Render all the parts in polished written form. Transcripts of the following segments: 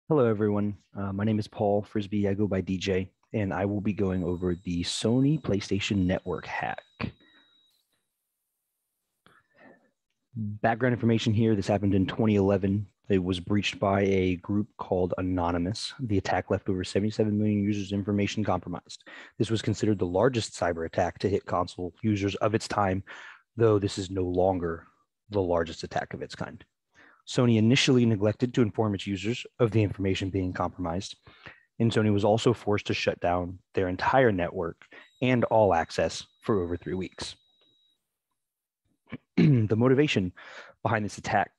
Hello, everyone. My name is Paul Frisbee. I go by DJ, and I will be going over the Sony PlayStation Network hack. Background information here. This happened in 2011. It was breached by a group called Anonymous. The attack left over 77 million users' information compromised. This was considered the largest cyber attack to hit console users of its time, though this is no longer the largest attack of its kind. Sony initially neglected to inform its users of the information being compromised, and Sony was also forced to shut down their entire network and all access for over 3 weeks. The motivation behind this attack,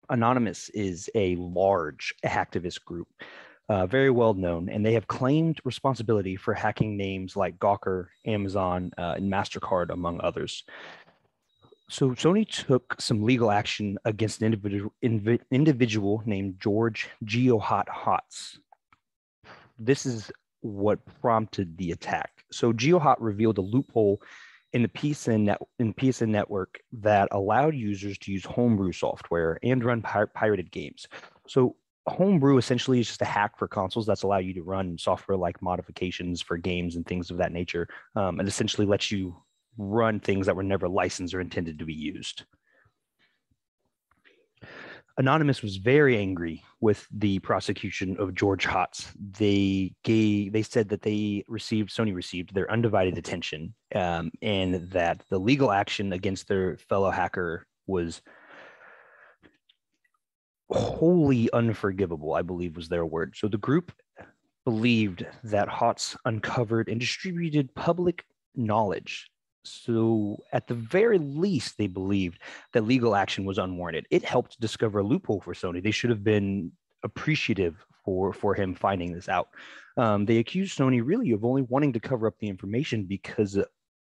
Anonymous is a large hacktivist group, very well known, and they have claimed responsibility for hacking names like Gawker, Amazon, and MasterCard, among others. So Sony took some legal action against an individual named George Geohot Hotz. This is what prompted the attack. So Geohot revealed a loophole in the PSN network that allowed users to use homebrew software and run pirated games. So homebrew essentially is just a hack for consoles that's allow you to run software like modifications for games and things of that nature, and essentially lets you run things that were never licensed or intended to be used. Anonymous was very angry with the prosecution of George Hotz. They said that Sony received their undivided attention, and that the legal action against their fellow hacker was wholly unforgivable, I believe was their word. So the group believed that Hotz uncovered and distributed public knowledge. So at the very least, they believed that legal action was unwarranted. It helped discover a loophole for Sony. They should have been appreciative for him finding this out. They accused Sony really of only wanting to cover up the information because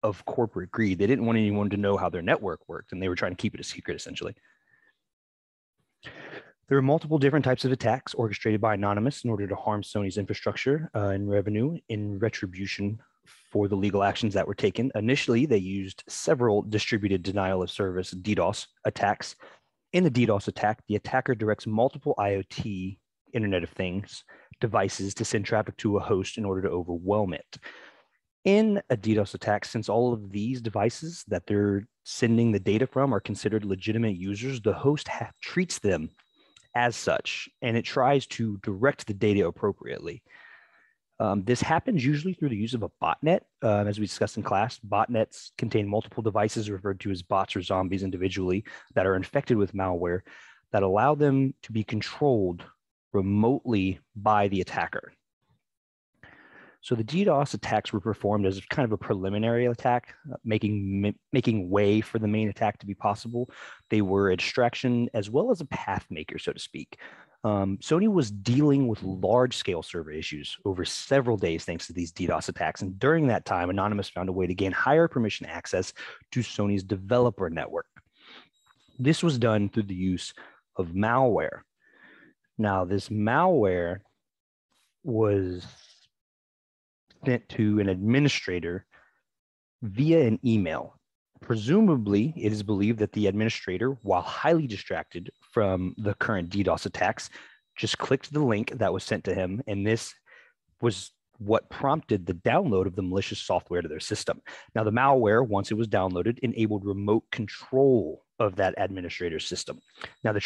of corporate greed. They didn't want anyone to know how their network worked, and they were trying to keep it a secret, essentially. There are multiple different types of attacks orchestrated by Anonymous in order to harm Sony's infrastructure and revenue in retribution for the legal actions that were taken. Initially, they used several distributed denial of service DDoS attacks. In the DDoS attack, the attacker directs multiple IoT, Internet of Things, devices to send traffic to a host in order to overwhelm it. In a DDoS attack, since all of these devices that they're sending the data from are considered legitimate users, the host treats them as such, and it tries to direct the data appropriately. This happens usually through the use of a botnet. As we discussed in class, botnets contain multiple devices referred to as bots or zombies individually that are infected with malware that allow them to be controlled remotely by the attacker. So the DDoS attacks were performed as kind of a preliminary attack, making way for the main attack to be possible. They were a distraction as well as a path maker, so to speak. Sony was dealing with large-scale server issues over several days thanks to these DDoS attacks. And during that time, Anonymous found a way to gain higher permission access to Sony's developer network. This was done through the use of malware. Now, this malware was sent to an administrator via an email. Presumably, it is believed that the administrator, while highly distracted from the current DDoS attacks, just clicked the link that was sent to him, and this was what prompted the download of the malicious software to their system. Now, the malware, once it was downloaded, enabled remote control of that administrator's system. Now, the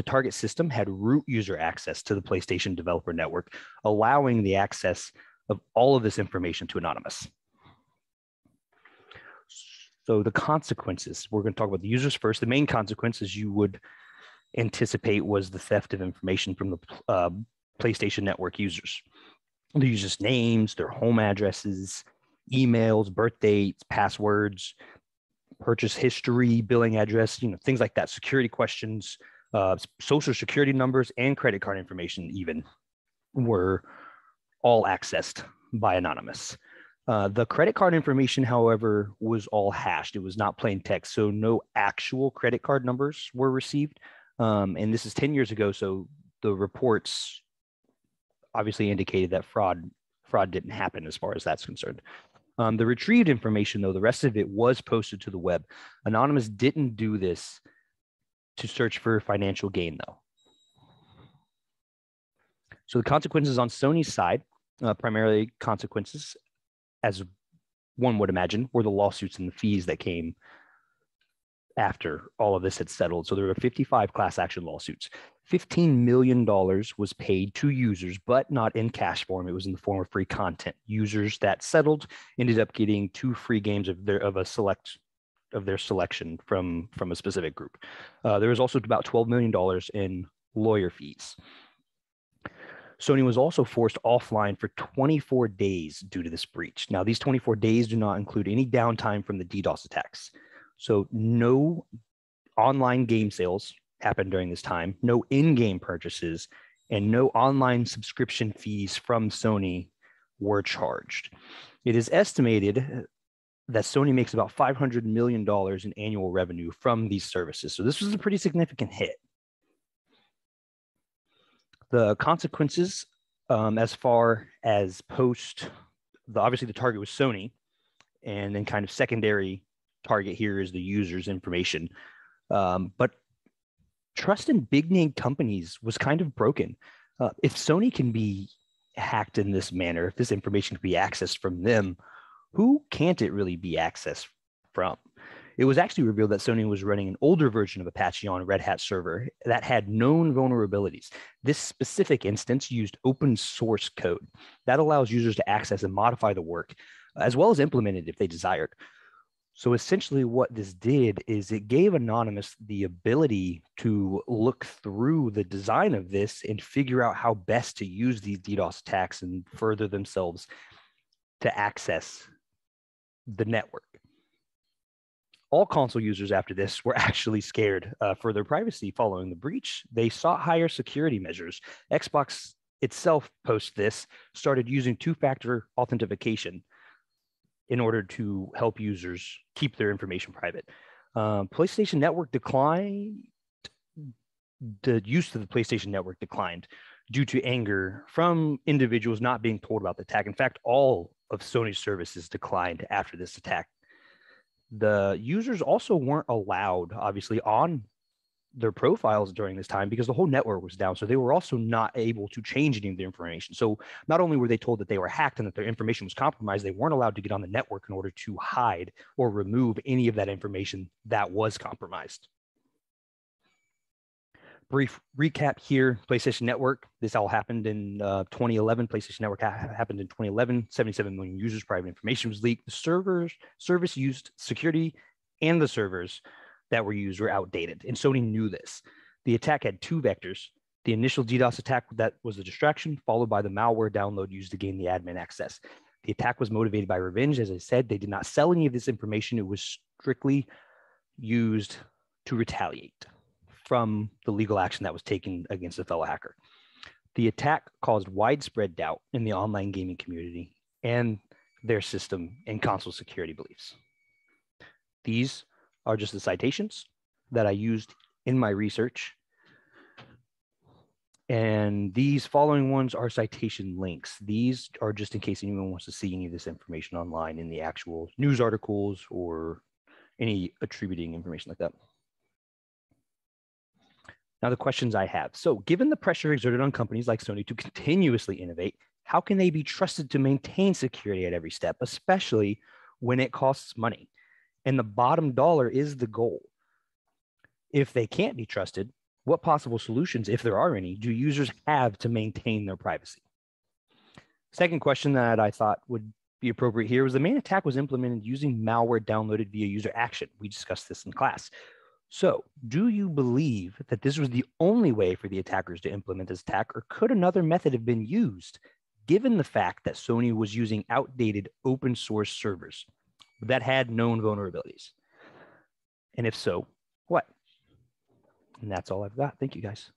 target system had root user access to the PlayStation developer network, allowing the access of all of this information to Anonymous. So the consequences, we're going to talk about the users first. The main consequence, as you would anticipate, was the theft of information from the PlayStation Network users. The users' names, their home addresses, emails, birth dates, passwords, purchase history, billing address, things like that, security questions, social security numbers, and credit card information even were all accessed by Anonymous. The credit card information, however, was all hashed. It was not plain text, so no actual credit card numbers were received. And this is 10 years ago, so the reports obviously indicated that fraud didn't happen as far as that's concerned. The retrieved information, though, the rest of it was posted to the web. Anonymous didn't do this to search for financial gain, though. So the consequences on Sony's side, primarily consequences, as one would imagine, were the lawsuits and the fees that came after all of this had settled. So there were 55 class action lawsuits. $15 million was paid to users, but not in cash form. It was in the form of free content. Users that settled ended up getting 2 free games of their selection from a specific group. There was also about $12 million in lawyer fees. Sony was also forced offline for 24 days due to this breach. Now, these 24 days do not include any downtime from the DDoS attacks. So no online game sales happened during this time, no in-game purchases, and no online subscription fees from Sony were charged. It is estimated that Sony makes about $500 million in annual revenue from these services. So this was a pretty significant hit. The consequences, as far as obviously the target was Sony, and then kind of secondary target here is the user's information. But trust in big name companies was kind of broken. If Sony can be hacked in this manner, if this information can be accessed from them, who can't it really be accessed from? It was actually revealed that Sony was running an older version of Apache on Red Hat server that had known vulnerabilities. This specific instance used open source code that allows users to access and modify the work, as well as implement it if they desired. So essentially what this did is it gave Anonymous the ability to look through the design of this and figure out how best to use these DDoS attacks and further themselves to access the network. All console users after this were actually scared for their privacy following the breach. They sought higher security measures. Xbox itself, post this, started using two-factor authentication in order to help users keep their information private. PlayStation Network declined. The use of the PlayStation Network declined due to anger from individuals not being told about the attack. In fact, all of Sony's services declined after this attack. The users also weren't allowed, obviously, on their profiles during this time because the whole network was down. So they were also not able to change any of their information. So not only were they told that they were hacked and that their information was compromised, they weren't allowed to get on the network in order to hide or remove any of that information that was compromised. Brief recap here, PlayStation Network. This all happened in 2011. PlayStation Network happened in 2011. 77 million users, private information was leaked. The service used security and the servers that were used were outdated. And Sony knew this. The attack had 2 vectors. The initial DDoS attack that was a distraction, followed by the malware download used to gain the admin access. The attack was motivated by revenge. As I said, they did not sell any of this information. It was strictly used to retaliate from the legal action that was taken against a fellow hacker. The attack caused widespread doubt in the online gaming community and their system and console security beliefs. These are just the citations that I used in my research. And these following ones are citation links. These are just in case anyone wants to see any of this information online in the actual news articles or any attributing information like that. Now, the questions I have. So given the pressure exerted on companies like Sony to continuously innovate, how can they be trusted to maintain security at every step, especially when it costs money? And the bottom dollar is the goal. If they can't be trusted, what possible solutions, if there are any, do users have to maintain their privacy? Second question that I thought would be appropriate here was the main attack was implemented using malware downloaded via user action. We discussed this in class. So do you believe that this was the only way for the attackers to implement this attack, or could another method have been used, given the fact that Sony was using outdated open source servers that had known vulnerabilities? And if so, what? And that's all I've got. Thank you, guys.